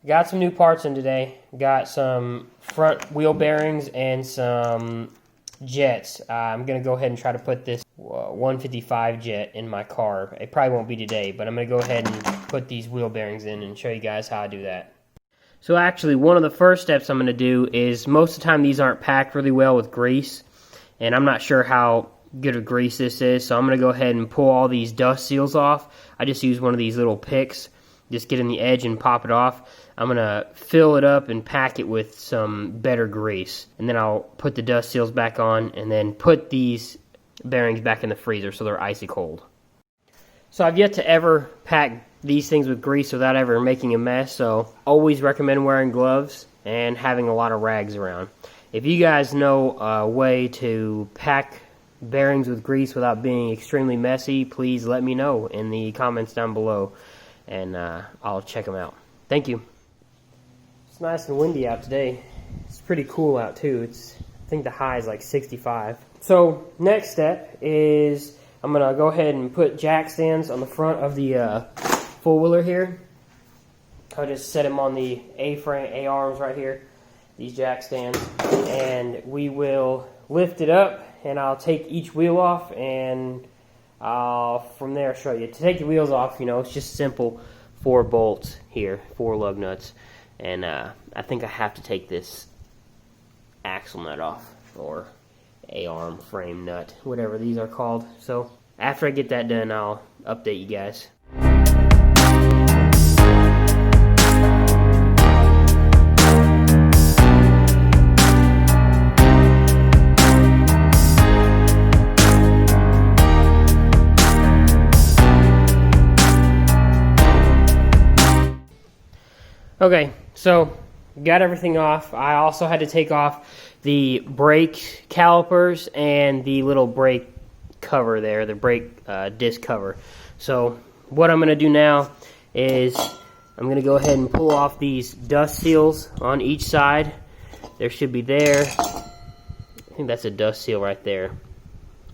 Got some new parts in today. Got some front wheel bearings and some jets. I'm going to go ahead and try to put this 155 jet in my car. It probably won't be today, but I'm going to go ahead and put these wheel bearings in and show you guys how I do that. So actually, one of the first steps I'm going to do is, most of the time these aren't packed really well with grease, and I'm not sure how good of grease this is, so I'm going to go ahead and pull all these dust seals off. I just use one of these little picks, just get in the edge and pop it off. I'm going to fill it up and pack it with some better grease, and then I'll put the dust seals back on and then put these bearings back in the freezer so they're icy cold. So I've yet to ever pack these things with grease without ever making a mess, so always recommend wearing gloves and having a lot of rags around. If you guys know a way to pack bearings with grease without being extremely messy, please let me know in the comments down below, and I'll check them out. Thank you. It's nice and windy out today. It's pretty cool out too. I think the high is like 65. So next step is I'm gonna go ahead and put jack stands on the front of the four-wheeler here. I'll just set them on the A-arms right here, these jack stands, and we will lift it up, and I'll take each wheel off, and I'll from there show you. To take the wheels off, it's just simple 4 bolts here, 4 lug nuts, and I think I have to take this axle nut off, or A-arm frame nut, whatever these are called. So after I get that done, I'll update you guys. Okay, so got everything off. I also had to take off the brake calipers and the little brake cover there, the brake disc cover. So what I'm going to do now is I'm going to go ahead and pull off these dust seals on each side. There should be there. I think that's a dust seal right there.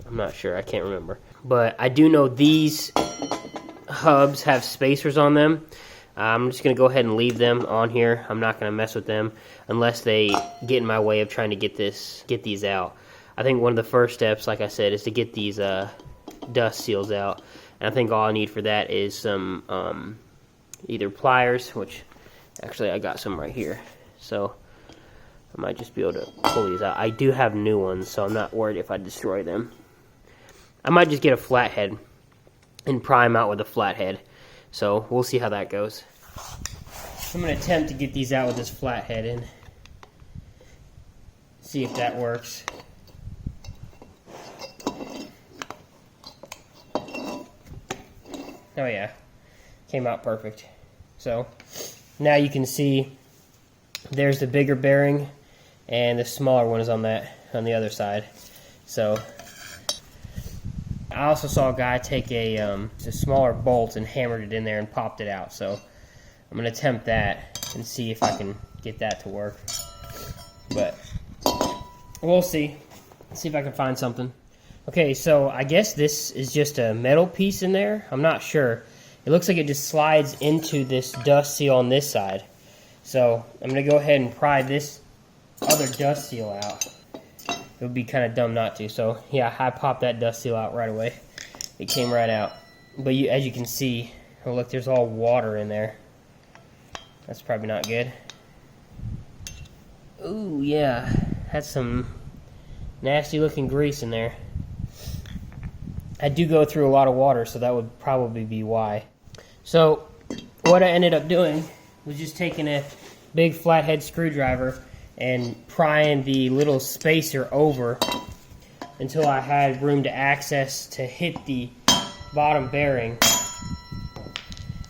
I'm not sure. I can't remember. But I do know these hubs have spacers on them. I'm just going to go ahead and leave them on here. I'm not going to mess with them unless they get in my way of trying to get these out. I think one of the first steps, like I said, is to get these dust seals out. And I think all I need for that is some either pliers, which actually I got some right here. So I might just be able to pull these out. I do have new ones, so I'm not worried if I destroy them. I might just get a flathead and pry them out with a flathead. So we'll see how that goes. I'm going to attempt to get these out with this flathead and see if that works. Oh yeah, came out perfect. So now you can see there's the bigger bearing and the smaller one is on the other side. So I also saw a guy take a smaller bolt and hammered it in there and popped it out. So I'm going to attempt that and see if I can get that to work. But we'll see. Let's see if I can find something. Okay, so I guess this is just a metal piece in there. I'm not sure. It looks like it just slides into this dust seal on this side. So I'm going to go ahead and pry this other dust seal out. It would be kind of dumb not to. So yeah, I popped that dust seal out right away. It came right out. But as you can see, oh look, there's all water in there. That's probably not good. Ooh yeah, that's some nasty looking grease in there. I do go through a lot of water, so that would probably be why. So what I ended up doing was just taking a big flathead screwdriver and prying the little spacer over until I had room to access to hit the bottom bearing,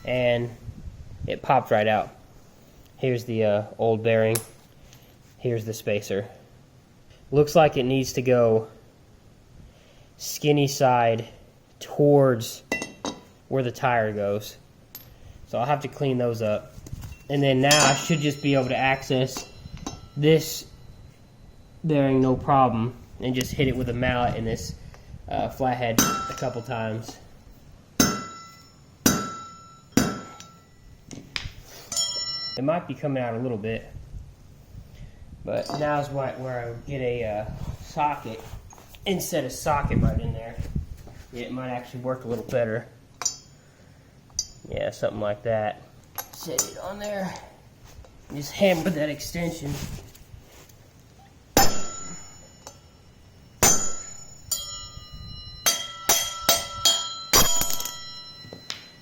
and it popped right out. Here's the old bearing. Here's the spacer. Looks like it needs to go skinny side towards where the tire goes. So I'll have to clean those up. And then now I should just be able to access this bearing no problem and just hit it with a mallet in this flathead a couple times. It might be coming out a little bit. But now's where I would get a socket instead of socket right in there. It might actually work a little better. Yeah, something like that. Set it on there. Just hammer that extension.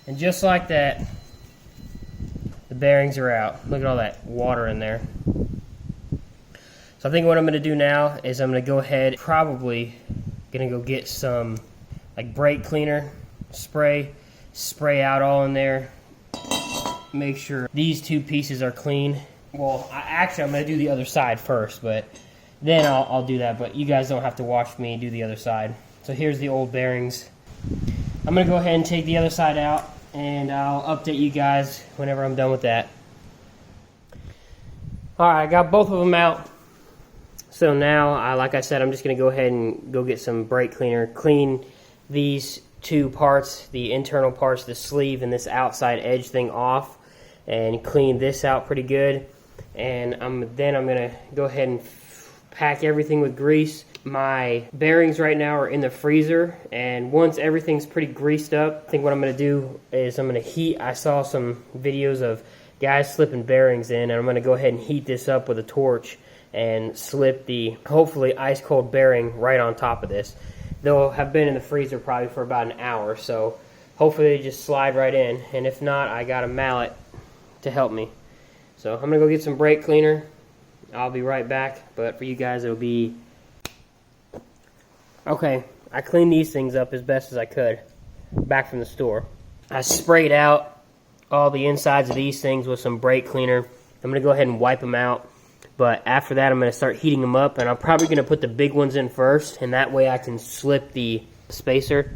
And just like that, the bearings are out. Look at all that water in there. So I think what I'm going to do now is I'm going to go ahead, probably going to go get some like brake cleaner, spray out all in there. Make sure these two pieces are clean. Well, actually I'm going to do the other side first, but then I'll do that. But you guys don't have to watch me do the other side. So here's the old bearings. I'm going to go ahead and take the other side out, and I'll update you guys whenever I'm done with that. Alright, I got both of them out. So now, like I said, I'm just going to go ahead and go get some brake cleaner, clean these two parts, the internal parts, the sleeve and this outside edge thing off, and clean this out pretty good. And then I'm going to go ahead and pack everything with grease. My bearings right now are in the freezer, and once everything's pretty greased up, I think what I'm going to do is I'm going to heat. I saw some videos of guys slipping bearings in, and I'm going to go ahead and heat this up with a torch and slip the hopefully ice cold bearing right on top of this. They'll have been in the freezer probably for about an hour, so hopefully they just slide right in, and if not, I got a mallet to help me. So I'm going to go get some brake cleaner. I'll be right back, but for you guys it'll be... Okay, I cleaned these things up as best as I could back from the store. I sprayed out all the insides of these things with some brake cleaner. I'm going to go ahead and wipe them out. But after that, I'm going to start heating them up, and I'm probably going to put the big ones in first, and that way I can slip the spacers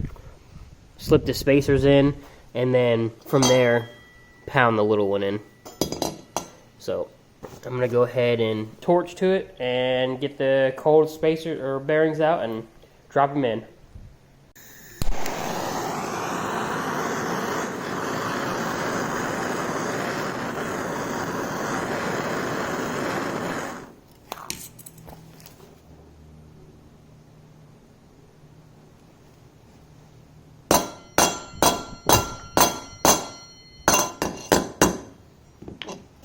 in, and then from there, pound the little one in. So I'm going to go ahead and torch to it and get the cold spacers or bearings out and drop them in.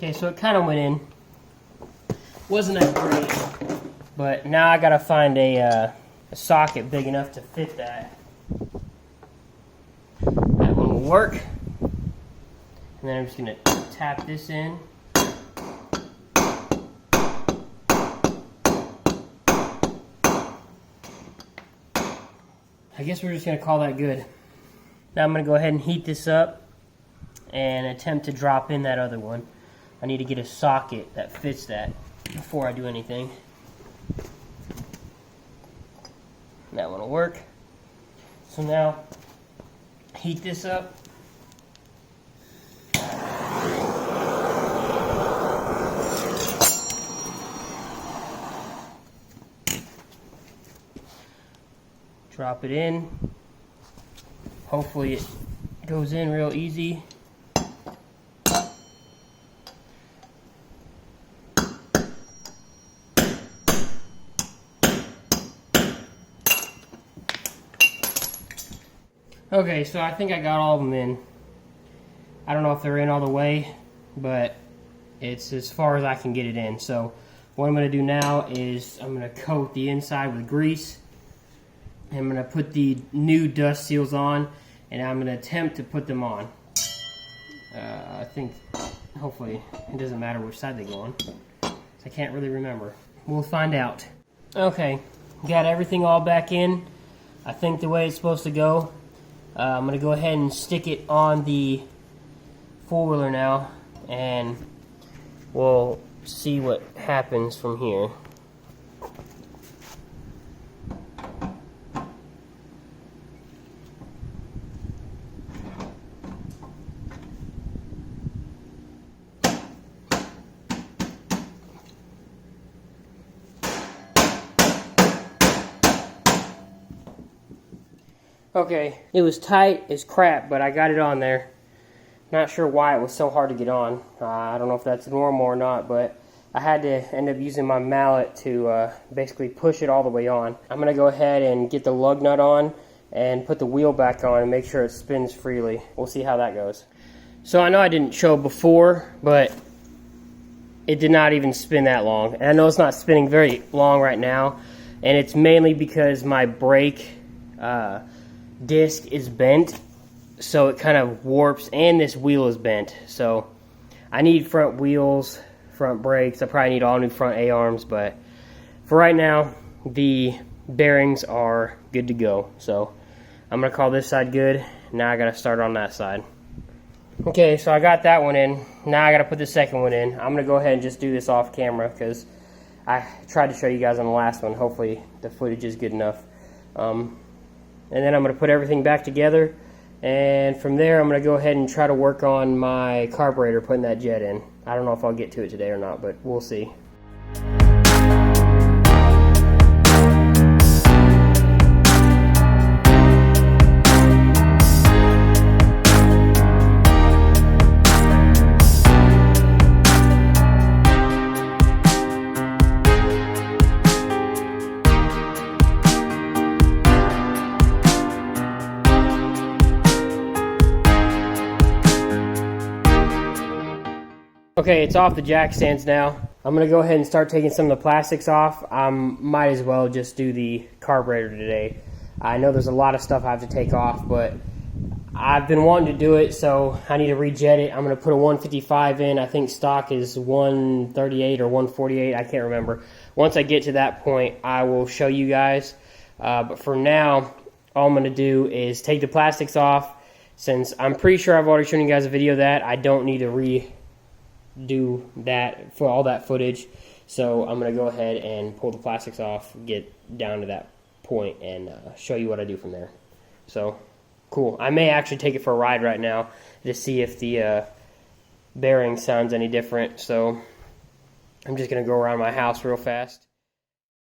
Okay, so it kind of went in. Wasn't that great, but now I gotta find a socket big enough to fit that. That one will work. And then I'm just gonna tap this in. I guess we're just gonna call that good. Now I'm gonna go ahead and heat this up and attempt to drop in that other one. I need to get a socket that fits that before I do anything. That one will work. So now, heat this up. Drop it in. Hopefully it goes in real easy. Okay, so I think I got all of them in. I don't know if they're in all the way, but it's as far as I can get it in. So what I'm going to do now is I'm going to coat the inside with grease. I'm going to put the new dust seals on, and I'm going to attempt to put them on. I think, hopefully, it doesn't matter which side they go on. I can't really remember. We'll find out. Okay, got everything all back in. I think the way it's supposed to go. I'm going to go ahead and stick it on the four-wheeler now, and we'll see what happens from here. Okay, it was tight as crap, but I got it on there. Not sure why it was so hard to get on. I don't know if that's normal or not, but I had to end up using my mallet to basically push it all the way on. I'm going to go ahead and get the lug nut on and put the wheel back on and make sure it spins freely. We'll see how that goes. So I know I didn't show before, but it did not even spin that long. And I know it's not spinning very long right now, and it's mainly because my brake disc is bent, so it kind of warps, and this wheel is bent. So I need front wheels, front brakes. I probably need all new front A-arms, but for right now, the bearings are good to go. So I'm going to call this side good. Now I got to start on that side. Okay, so I got that one in. Now I got to put the second one in. I'm going to go ahead and just do this off camera because I tried to show you guys on the last one. Hopefully the footage is good enough. And then I'm going to put everything back together. And from there, I'm going to go ahead and try to work on my carburetor, putting that jet in. I don't know if I'll get to it today or not, but we'll see. Okay, it's off the jack stands now. I'm going to go ahead and start taking some of the plastics off. Might as well just do the carburetor today. I know there's a lot of stuff I have to take off, but I've been wanting to do it, so I need to rejet it. I'm going to put a 155 in. I think stock is 138 or 148. I can't remember. Once I get to that point, I will show you guys. But for now, all I'm going to do is take the plastics off. Since I'm pretty sure I've already shown you guys a video of that, I don't need to redo that for all that footage. So I'm going to go ahead and pull the plastics off, get down to that point, and show you what I do from there. So, cool. I may actually take it for a ride right now to see if the bearing sounds any different. So I'm just going to go around my house real fast.